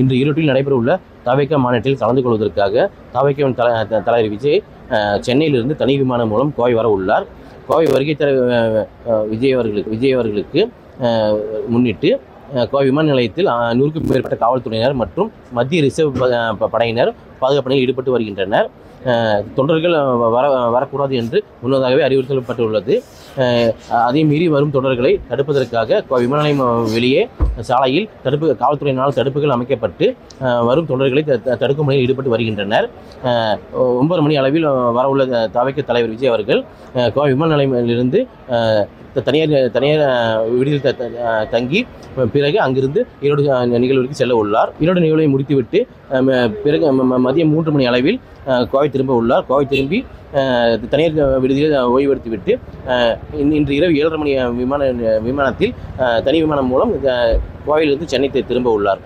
இன்று ஈரோட்டில் நடைபெறவுள்ள தவேக மாநாட்டில் கலந்து கொள்வதற்காக தவேகவின் தலைவர் விஜய் சென்னையிலிருந்து தனி விமானம் மூலம் கோவை வர உள்ளார். கோவை வருகை தர விஜய் அவர்களுக்கு முன்னிட்டு கோவை விமான நிலையத்தில் 100க்கும் மேற்பட்ட காவல்துறையினர் மற்றும் மத்திய ரிசர்வ் படையினர் பாதுகாப்பு ஈடுபட்டு வருகின்றனர். தொண்டர்கள் வரக்கூடாது என்று முன்னதாகவே அறிவுறுத்தப்பட்டுள்ளது. அதை மீறி வரும் தொடர்களை தடுப்பதற்காக விமான நிலையம் வெளியே சாலையில் காவல்துறையினால் தடுப்புகள் அமைக்கப்பட்டு வரும் தொடர்களை தடுக்கும் பணியில் ஈடுபட்டு வருகின்றனர். 9 மணி அளவில் வரவுள்ள தவேக தலைவர் விஜய் அவர்கள் கோவை விமான நிலையத்திலிருந்து தனியார் விடுதியில் தங்கி பிறகு அங்கிருந்து ஈரோடு நிகழ்வுக்கு செல்ல உள்ளார். ஈரோடு நிகழ்வை முடித்துவிட்டு பிறகு மதியம் 3 மணி அளவில் கோவை திரும்ப உள்ளார். கோவை திரும்பி தனியார் விடுதியில் ஓய்வெடுத்துவிட்டு இன்று இரவு 7:30 மணி விமானத்தில் தனி விமானம் மூலம் கோவையிலிருந்து சென்னை திரும்ப உள்ளார்.